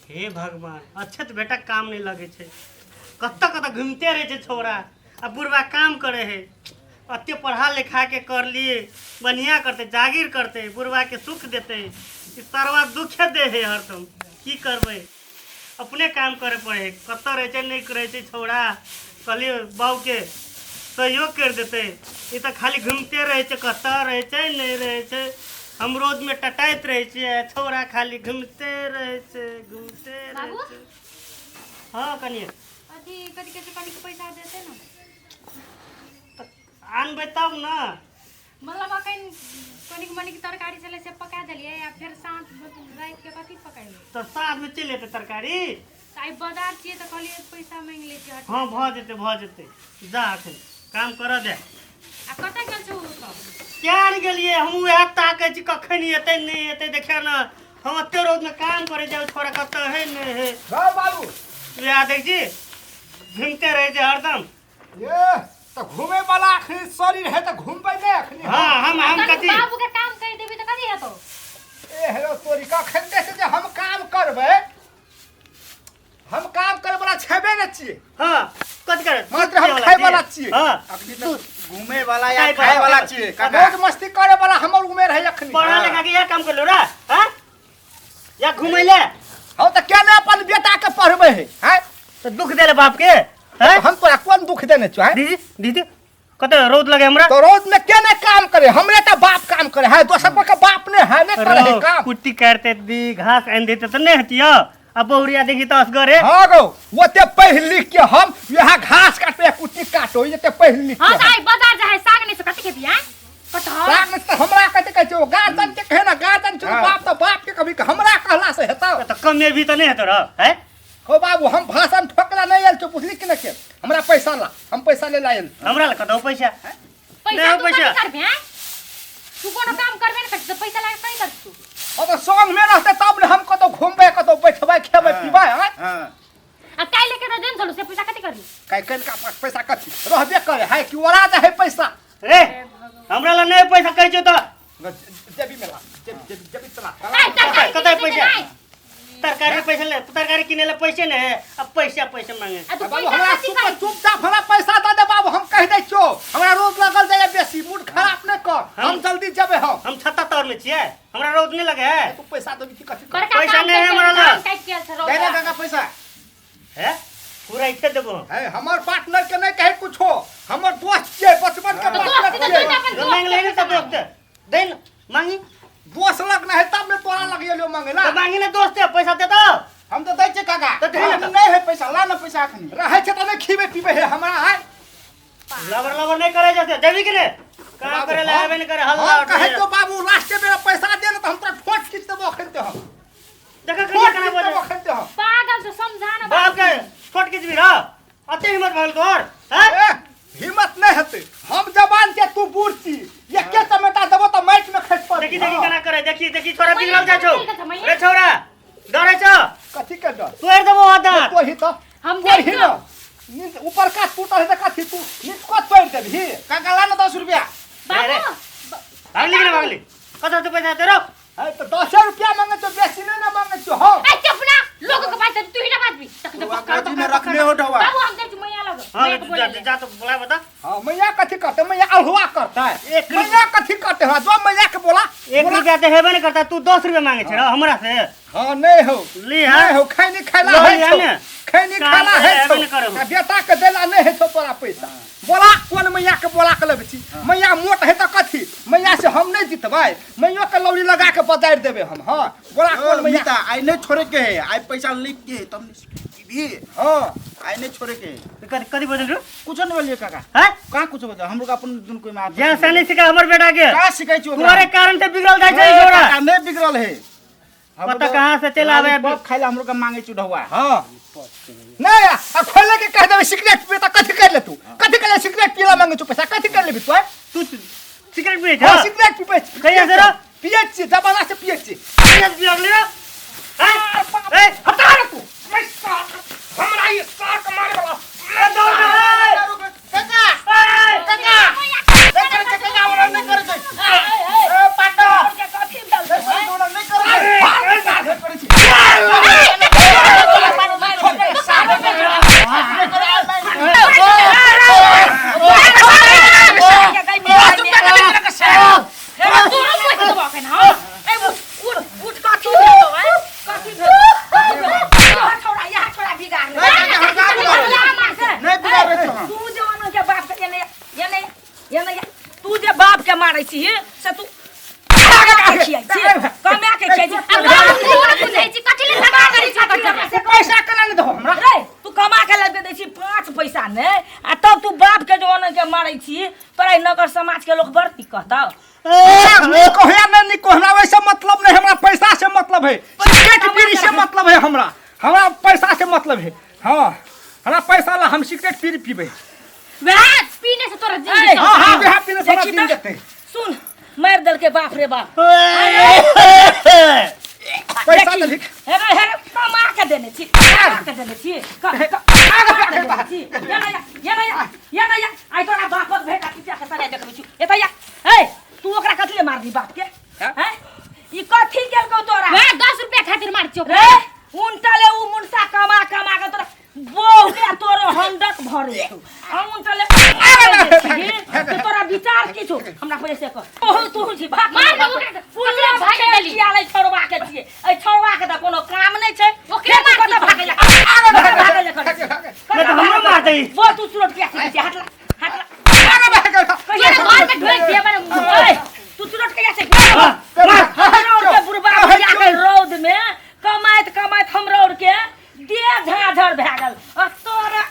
हे भगवान अच्छे तो बेटा काम नहीं लगे छे कत्ता कत्ता घूमते रहे छे छोरा अब बुढ़वा काम करे है अत्ते पढ़ा लिखा के कर लिए बढ़िया करते जागीर करते बुढ़वा के सुख देते इस सरवा दुख दे है हरदम की करबे अपने काम करे पड़े कत्ता रहे नहीं करे छे छोरा कल बाऊ के सहयोग कर देते ये तो खाली घूमते रहे छे कत्ता रहे छे नहीं रहे छे हम रोज में टटाइत रहे छे छोरा खाली घूमते रहे छे हाँ कनिया अथी कथी के पैसा देते ना आन बताऊ ना मतलब अखन कनिक मनिक तरकारी चले से पका देलिए या फिर साँझ रात के कथी पकाइले तो साथ में चले थे तरकारी आई बाजार छिए तो कहलिए पैसा मांग ले छी हाँ भ जेते जा अखन काम कर दे आ कतय गेल छौ तो क्या गेलिए हम वह ताके छी कखन एते नहीं एते देखिए ना हम अत्ते रोज में काम करे जाओ छोरा कत है नहीं है हाँ बाबू या देख जी घूमते रहे जे हरदम ये तो घूमे वाला अखनी शरीर है तो घूमबे नहीं अखनी हाँ हम कथी बाबू के काम कर देबी तो कथी हेतो ए हेलो तोरी का खंडे से जे हम काम करबे हम काम करे वाला छेबे न छिए हाँ कथी करे मात्र हम खाए वाला छिए हाँ अखनी तो घूमे वाला या खाए वाला छिए काका मौज मस्ती करे वाला हमर उमेर है अखनी पढ़ा लिखा के यह काम कर लो रा हाँ या घूमैले हम तो क्या ना अपन बेटा के पढ़बे है तो दुख देले बाप के हैं हम तोरा कौन दुख देने छ दीदी कत रोज लगे हमरा तो रोज में क्या नहीं काम करे हमरे तो बाप काम करे है दोसर को के बाप ने है नहीं करे है काम कुट्टी काटते दी घास आन देते तो नहीं हतिया अब बहुरिया देखी तो असगरे हां गो वो ते पढ़ लिख के हम यहां घास काटे कुट्टी काटो ये ते पढ़ लिख हां के आई बाजार जाए साग नहीं से कथी खेती हैं कटहल साग में तो हमरा कहते कहते गार्डन के कहे ना गार्डन छ बाप तो बाप के कभी हमरा कहला से हेता तो कमे भी तो नहीं हतो रह है हो बाबू हम भाषण ठोकला नहीं आयल तो पुछली कि न के हमरा पैसा ला हम पैसा ले लायल हमरा ला कतो पैसा पैसा तू पैसा। कथी करबे हैं तू कोनो काम करबे न करत तो पैसा लाग नहीं कर तू अब संग में रहते तब न हम कतो घूमबे कतो बैठबे खेबे पीबे हैं हां आ काई लेके तो देन चलो से पैसा कथी करबी काई कन का पास पैसा कथी रहबे करे है कि ओरा दे है पैसा रे हमरा ला नहीं पैसा कह जो तो जेबी में ला जेबी चला कतै पैसा तरकारी पैसा ले तरकारी किने ला पैसे नहीं है अब पैसा मांगे आ तू बाबू पैसा हमरा कथी कर चुपचाप हमरा पैसा दे दे बाबू हम कह दै छो हमरा रोज लगल जाय बेसी मूड खराब न कर हम जल्दी जेबे हम छत्ता तौर में छिए हमरा रोज नहीं लगे है तू पैसा देबी की कथी बड़का पैसा काम नहीं है करके हमरा ला। काम काट के से दे दे रोज काका पैसा है पूरा इथे देबो है हमर पार्टनर के नहीं कहे कुछो हमर दोस्त छै बचपन के तो पार्टनर दोस्त छै तो अपन मांग ले तो दोस्त दे मांगी दोस्त लग नहीं है तब में तोरा लगियो मांगे ना तो मांगी ना दोस्त पैसा दे दो हम तो दै छै काका तो दे ना। हम नहीं है पैसा ला ना पैसा अखनी रहे छै त नहीं खीबे पीबे है हमरा है लवर नहीं करे जैसे देवी के ने काम करे ले आवे नहीं करे हल्ला हम कहे तो बाबू लास्ट के मेरा पैसा दे ना तो हम तोरा ठोक खींच देबो खनते हम देखा ठोक कना खींच देबो बोले खनते हम पागल से समझा ना बाप के छोट किच भी रह अते हिम्मत भल तोर हैं ए, हिम्मत नहीं हते हम जवान के तू बूढ़ छी ये के टमाटा देबो तो माइट में खस पड़ देखी कना करे देखी छोरा बिगड़ल जा छौ ठीक है, समझिए। रे छोरा डरे छ कथी के डर तोड़ देबो आदा तो ही तो हम कोई देख ही लो। ना नींद ऊपर का टूटा है तो कथी तू नींद को तोड़ देबी काका ला ना 10 रुपया अरे। बाबू भागली के भागली कत तो पैसा तेरो है तो 10 रुपया मांगे तो बेसी नहीं ना मांगे तो हम ए चुप ना लोगों के पास तू ही ना बात भी तक तो पकड़ काजी में रखने हो ढवा बाबू हम देख मैया लग हां मैं तो बोले जा तो बुला बता हां मैया कथी करते मैया अल्हुआ करता है एक मैया कथी करते है जो मैया के बोला 1 रुपया तो हेबे नहीं करता तू 10 रुपया मांगे छ हमरा से हां नहीं हो ली हां नहीं हो खैनी खाला लो है लिया तो ने। खैनी काम खाला करे, है तो हेबे नहीं करब। आ बेटा के देला नहीं है तो तोरा पैसा बोला कौन मैया के बोला के लेबे छी मैया मोट है तो कथी मैया से हम नहीं जीतबै मैया के लौड़ी लगा के बजाइर देबे हम हां बोला कौन मैया मीता आई नहीं छोड़े के है आई पैसा लिख के है तुमने भी हां आई नहीं छोड़े के है कदी कदी बोल रहे कुछ नहीं बोलिए काका हैं कहां कुछ बोल हम लोग अपन दुन कोई में जहां से नहीं सिखा हमर बेटा के का सिखाई छी तुम्हारे कारण से बिगड़ल जाय छै छोरा काका नहीं बिगड़ल है पता कहां से चला आवे बाप खाइला हम लोग का मांगे चुढ़वा हां नहीं आ खोले के कह देबे सिगरेट पी तो कथी कर ले तू कथी कर ले सिगरेट पीला मांगे तू पैसा कथी कर लेबी तू तू सिगरेट पिए हां छ सिगरेट पीबे कहिया से रो? पिए छी जमाना से पिए छी सिगरेट पिए अगले हैं ए हटा रे तू पैसा हमरा ये साक मारे वाला ए दौड़ रे काका काका देख के काका वाला नहीं करे छै ए पाटो कथी डाल नहीं करे अरे करे छी कहता निकोहया में निकोहना वैसे मतलब नहीं, हमरा पैसा से मतलब है, सिगरेट बीड़ी से मतलब है, हमरा पैसा से मतलब है। हाँ हमरा पैसा ला हम सिगरेट बीड़ी पीबे। वह पीने से तोरा जिंदगी हाँ हाँ वहाँ पीने से देखी दिन तो, देते। सुन मार दल के बाप रे बाप पैसा ले लिख। हेरे हेरे कमा के देने छी, कमा के देने छी, या आई तोरा बापक भेटा किया के सरे देखबे छी। एता या ए तू ओकरा कथि ले मार दी बाप के हैं? ई कथि केल को तोरा? वह 10 रुपया खातिर मार चोक रे उनटले उ मुंडा कमा कमा के तोरा बोह के तोरो हंडक भरे तू। हम उनटले तो तोरा विचार की छौ? हमरा पहिले से कह। ओहो तू जी भाग मार दे ओकरा पूरा भाग देली आले छोड़वा के छिए। ए छोड़वा के त कोनो काम नै छै। ओकरे मार दी भागे जा मैं तो हमरो मार दई। वो तू सुरट के आछी हटला हटला तेरे घर पे ढोल दिया मैंने तू सुरट के आछी हमरा के बुरबा भैया के रौद में कमाइत कमाइत हमरा और के दे झाझर भ गेल। तोरा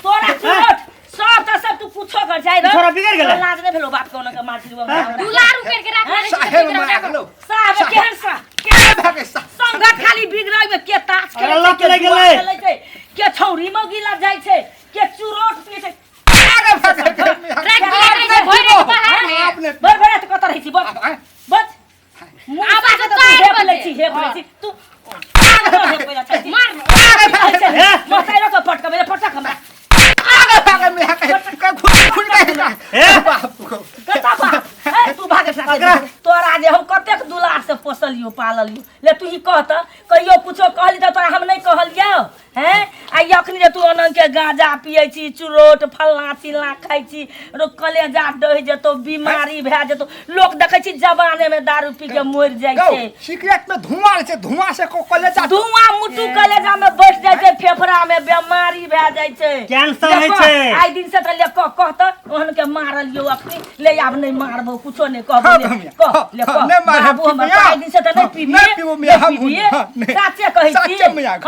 तोरा सुरट सब तू पूछो कर जाई रे। छोरा बिगड़ गेलै। लाज नै भेलो बाप कोनो के मार दिबो। दुलारू करके रख साहेब मार लो। साहब केहन सा के भागे सा। संगत खाली बिगड़ै में के ताच के अरे लत लग गेलै। के छौरी मौगी लग जाय छै, के चुरोट पिए छै। आगे भागे। रात के भोरे बाहर में आपने बर बर त कत रहै छी बस आवाज तो हेप लै छी तू मार मसाइलो के पटका मेरे पटक हमरा आगे भागे में के खुल गए बाप को। कता बा ए तू भागे तोरा जे हम कतेक दुलार से पोसलियो पाललियो ले तू ई कहत कहियो कुछो कहली त तोरा हम नै कहलियो हैं? आ यखनी जे तू अनन के गांजा पियै छी, चुरोट फल्ला चिल्ला खाइ छी, रो कलेजा डहि जेतो, बीमारी भए जेतो। लोग देखै छी जवाने में दारू पी के मर जाय छै। सिगरेट में धुआं छै, धुआं से को कलेजा धुआं मुट्ठू कलेजा में बैठ जाय छै, फेफड़ा में बीमारी भए जाय छै, कैंसर होइ छै। आइ दिन से त ले कहत ओहन के मारलियो अखनी ले आब नै मारबो कुछो नै कहबो कह ले कह नै मारब बाबू हम आइ दिन से त नै पीबिए साचे कहै छी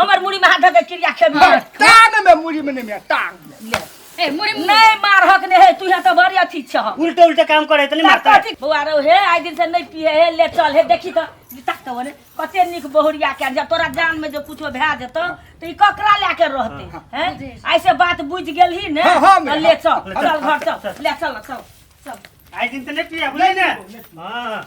हमर मुड़ी में हाथ धके क्रिया खेबिए टांग में मुड़ी में नहीं टांग ले ए मुड़ी नै मारहक नै है तू यहाँ त बड़ी अथी छ उल्टे उल्टे काम करे त नहीं मारता। बुआ रो हे आइ दिन से नै पिए हे ले चल हे देखी त तक त बने कते निक बहुरिया के जब तोरा जान में जो कुछो भए जेतो त ई ककरा लेके रहते हैं? ऐसे बात बुझ गेलही ने ले चल चल घर चल ले चल चल आई दिन तो नहीं पिया बोले ना। हाँ